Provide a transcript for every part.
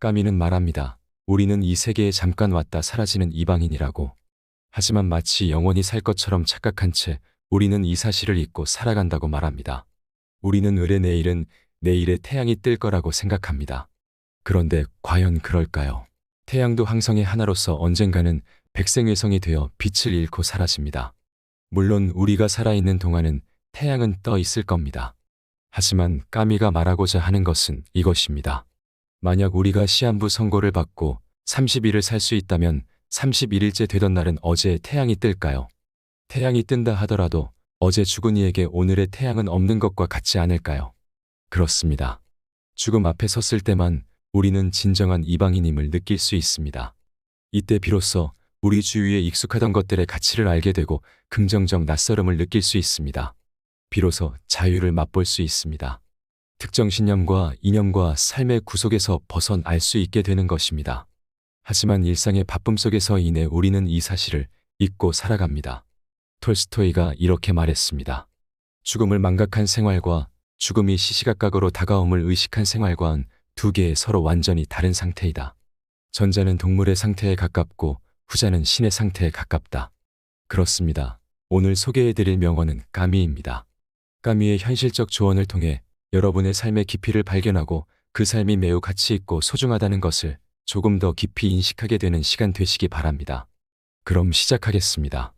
까미는 말합니다. 우리는 이 세계에 잠깐 왔다 사라지는 이방인이라고. 하지만 마치 영원히 살 것처럼 착각한 채 우리는 이 사실을 잊고 살아간다고 말합니다. 우리는 의뢰 내일은 내일의 태양이 뜰 거라고 생각합니다. 그런데 과연 그럴까요? 태양도 항성의 하나로서 언젠가는 백생외성이 되어 빛을 잃고 사라집니다. 물론 우리가 살아있는 동안은 태양은 떠 있을 겁니다. 하지만 까미가 말하고자 하는 것은 이것입니다. 만약 우리가 시한부 선고를 받고 30일을 살 수 있다면 31일째 되던 날은 어제의 태양이 뜰까요? 태양이 뜬다 하더라도 어제 죽은 이에게 오늘의 태양은 없는 것과 같지 않을까요? 그렇습니다. 죽음 앞에 섰을 때만 우리는 진정한 이방인임을 느낄 수 있습니다. 이때 비로소 우리 주위에 익숙하던 것들의 가치를 알게 되고 긍정적 낯설음을 느낄 수 있습니다. 비로소 자유를 맛볼 수 있습니다. 특정 신념과 이념과 삶의 구속에서 벗어날 수 있게 되는 것입니다. 하지만 일상의 바쁨 속에서 인해 우리는 이 사실을 잊고 살아갑니다. 톨스토이가 이렇게 말했습니다. 죽음을 망각한 생활과 죽음이 시시각각으로 다가옴을 의식한 생활과는 두 개의 서로 완전히 다른 상태이다. 전자는 동물의 상태에 가깝고 후자는 신의 상태에 가깝다. 그렇습니다. 오늘 소개해드릴 명언은 까미입니다. 까미의 현실적 조언을 통해 여러분의 삶의 깊이를 발견하고 그 삶이 매우 가치 있고 소중하다는 것을 조금 더 깊이 인식하게 되는 시간 되시기 바랍니다. 그럼 시작하겠습니다.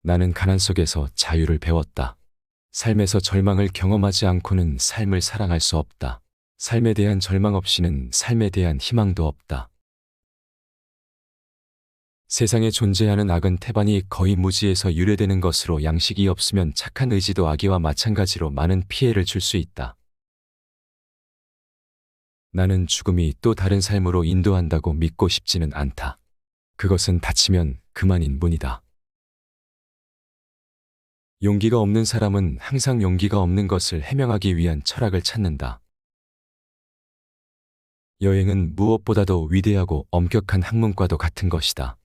나는 가난 속에서 자유를 배웠다. 삶에서 절망을 경험하지 않고는 삶을 사랑할 수 없다. 삶에 대한 절망 없이는 삶에 대한 희망도 없다. 세상에 존재하는 악은 태반이 거의 무지에서 유래되는 것으로 양식이 없으면 착한 의지도 악의와 마찬가지로 많은 피해를 줄 수 있다. 나는 죽음이 또 다른 삶으로 인도한다고 믿고 싶지는 않다. 그것은 닫히면 그만인 문이다. 용기가 없는 사람은 항상 용기가 없는 것을 해명하기 위한 철학을 찾는다. 여행은 무엇보다도 위대하고 엄격한 학문과도 같은 것이다.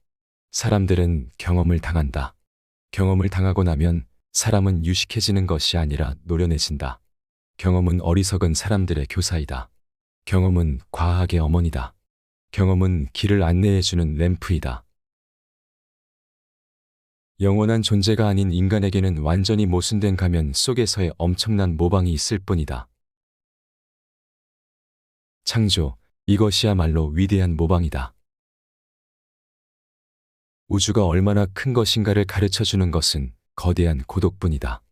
사람들은 경험을 당한다. 경험을 당하고 나면 사람은 유식해지는 것이 아니라 노련해진다. 경험은 어리석은 사람들의 교사이다. 경험은 과학의 어머니다. 경험은 길을 안내해주는 램프이다. 영원한 존재가 아닌 인간에게는 완전히 모순된 가면 속에서의 엄청난 모방이 있을 뿐이다. 창조, 이것이야말로 위대한 모방이다. 우주가 얼마나 큰 것인가를 가르쳐주는 것은 거대한 고독뿐이다.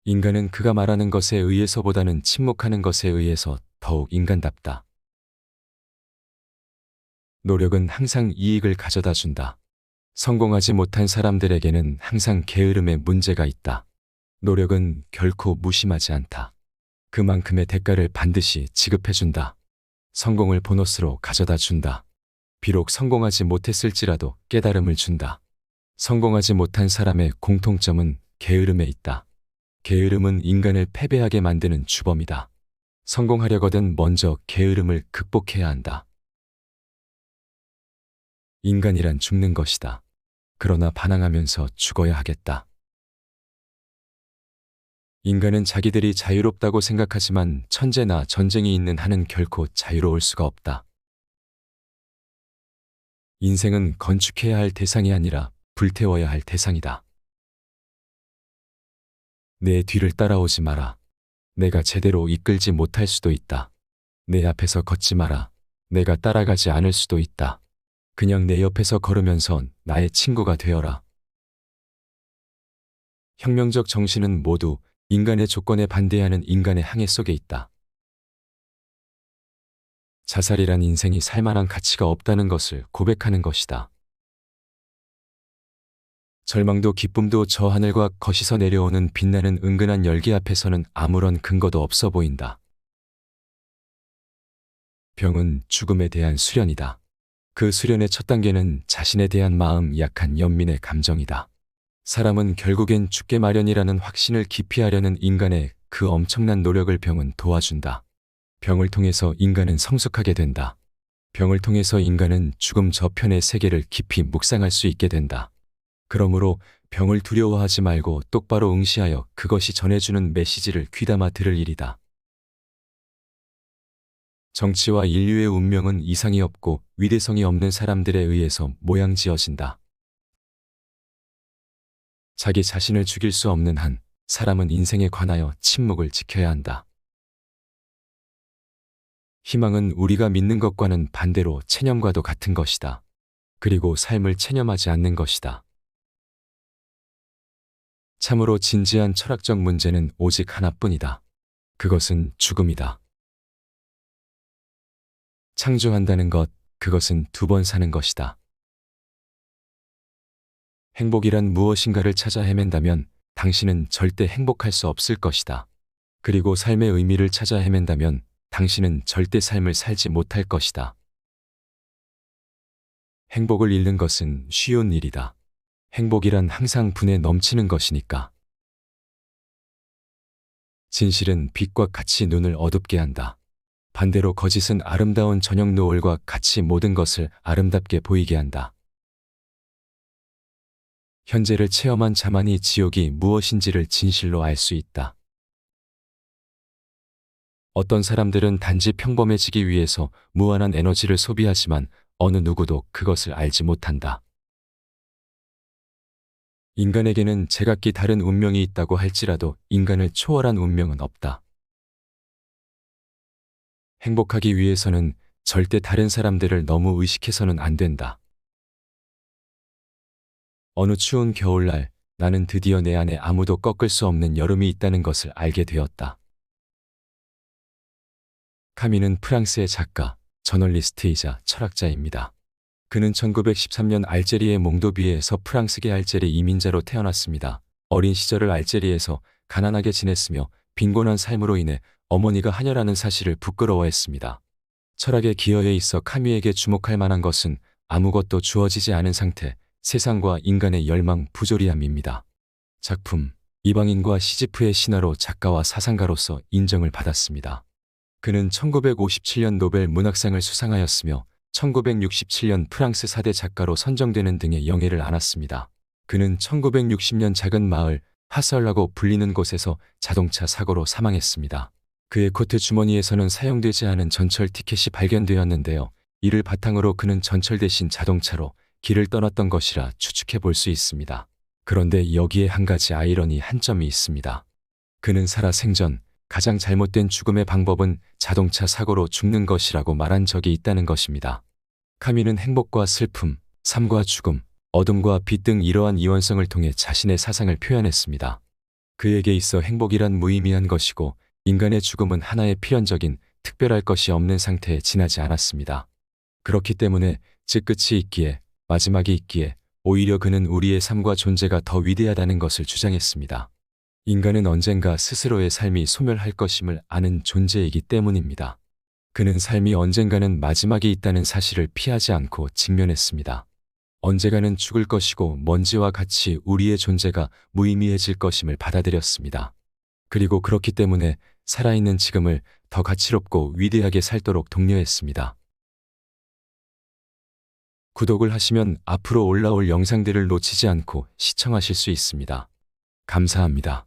인간은 그가 말하는 것에 의해서보다는 침묵하는 것에 의해서 더욱 인간답다. 노력은 항상 이익을 가져다 준다. 성공하지 못한 사람들에게는 항상 게으름의 문제가 있다. 노력은 결코 무심하지 않다. 그만큼의 대가를 반드시 지급해준다. 성공을 보너스로 가져다 준다. 비록 성공하지 못했을지라도 깨달음을 준다. 성공하지 못한 사람의 공통점은 게으름에 있다. 게으름은 인간을 패배하게 만드는 주범이다. 성공하려거든 먼저 게으름을 극복해야 한다. 인간이란 죽는 것이다. 그러나 반항하면서 죽어야 하겠다. 인간은 자기들이 자유롭다고 생각하지만 천재나 전쟁이 있는 한은 결코 자유로울 수가 없다. 인생은 건축해야 할 대상이 아니라 불태워야 할 대상이다. 내 뒤를 따라오지 마라. 내가 제대로 이끌지 못할 수도 있다. 내 앞에서 걷지 마라. 내가 따라가지 않을 수도 있다. 그냥 내 옆에서 걸으면서 나의 친구가 되어라. 혁명적 정신은 모두 인간의 조건에 반대하는 인간의 항해 속에 있다. 자살이란 인생이 살만한 가치가 없다는 것을 고백하는 것이다. 절망도 기쁨도 저 하늘과 거시서 내려오는 빛나는 은근한 열기 앞에서는 아무런 근거도 없어 보인다. 병은 죽음에 대한 수련이다. 그 수련의 첫 단계는 자신에 대한 마음 약한 연민의 감정이다. 사람은 결국엔 죽게 마련이라는 확신을 기피하려는 인간의 그 엄청난 노력을 병은 도와준다. 병을 통해서 인간은 성숙하게 된다. 병을 통해서 인간은 죽음 저편의 세계를 깊이 묵상할 수 있게 된다. 그러므로 병을 두려워하지 말고 똑바로 응시하여 그것이 전해주는 메시지를 귀담아 들을 일이다. 정치와 인류의 운명은 이상이 없고 위대성이 없는 사람들에 의해서 모양지어진다. 자기 자신을 죽일 수 없는 한 사람은 인생에 관하여 침묵을 지켜야 한다. 희망은 우리가 믿는 것과는 반대로 체념과도 같은 것이다. 그리고 삶을 체념하지 않는 것이다. 참으로 진지한 철학적 문제는 오직 하나뿐이다. 그것은 죽음이다. 창조한다는 것, 그것은 두 번 사는 것이다. 행복이란 무엇인가를 찾아 헤맨다면 당신은 절대 행복할 수 없을 것이다. 그리고 삶의 의미를 찾아 헤맨다면 당신은 절대 삶을 살지 못할 것이다. 행복을 잃는 것은 쉬운 일이다. 행복이란 항상 분에 넘치는 것이니까. 진실은 빛과 같이 눈을 어둡게 한다. 반대로 거짓은 아름다운 저녁 노을과 같이 모든 것을 아름답게 보이게 한다. 현재를 체험한 자만이 지옥이 무엇인지를 진실로 알 수 있다. 어떤 사람들은 단지 평범해지기 위해서 무한한 에너지를 소비하지만 어느 누구도 그것을 알지 못한다. 인간에게는 제각기 다른 운명이 있다고 할지라도 인간을 초월한 운명은 없다. 행복하기 위해서는 절대 다른 사람들을 너무 의식해서는 안 된다. 어느 추운 겨울날 나는 드디어 내 안에 아무도 꺾을 수 없는 여름이 있다는 것을 알게 되었다. 카미는 프랑스의 작가, 저널리스트이자 철학자입니다. 그는 1913년 알제리의 몽도비에서 프랑스계 알제리 이민자로 태어났습니다. 어린 시절을 알제리에서 가난하게 지냈으며 빈곤한 삶으로 인해 어머니가 하녀라는 사실을 부끄러워했습니다. 철학의 기여에 있어 카미에게 주목할 만한 것은 아무것도 주어지지 않은 상태, 세상과 인간의 열망, 부조리함입니다. 작품, 이방인과 시지프의 신화로 작가와 사상가로서 인정을 받았습니다. 그는 1957년 노벨 문학상을 수상하였으며 1967년 프랑스 4대 작가로 선정되는 등의 영예를 안았습니다. 그는 1960년 작은 마을 파설라고 불리는 곳에서 자동차 사고로 사망했습니다. 그의 코트 주머니에서는 사용되지 않은 전철 티켓이 발견되었는데요. 이를 바탕으로 그는 전철 대신 자동차로 길을 떠났던 것이라 추측해 볼 수 있습니다. 그런데 여기에 한 가지 아이러니 한 점이 있습니다. 그는 살아 생전 가장 잘못된 죽음의 방법은 자동차 사고로 죽는 것이라고 말한 적이 있다는 것입니다. 카미는 행복과 슬픔, 삶과 죽음, 어둠과 빛 등 이러한 이원성을 통해 자신의 사상을 표현했습니다. 그에게 있어 행복이란 무의미한 것이고 인간의 죽음은 하나의 필연적인 특별할 것이 없는 상태에 지나지 않았습니다. 그렇기 때문에 즉 끝이 있기에 마지막이 있기에 오히려 그는 우리의 삶과 존재가 더 위대하다는 것을 주장했습니다. 인간은 언젠가 스스로의 삶이 소멸할 것임을 아는 존재이기 때문입니다. 그는 삶이 언젠가는 마지막이 있다는 사실을 피하지 않고 직면했습니다. 언젠가는 죽을 것이고 먼지와 같이 우리의 존재가 무의미해질 것임을 받아들였습니다. 그리고 그렇기 때문에 살아있는 지금을 더 가치롭고 위대하게 살도록 독려했습니다. 구독을 하시면 앞으로 올라올 영상들을 놓치지 않고 시청하실 수 있습니다. 감사합니다.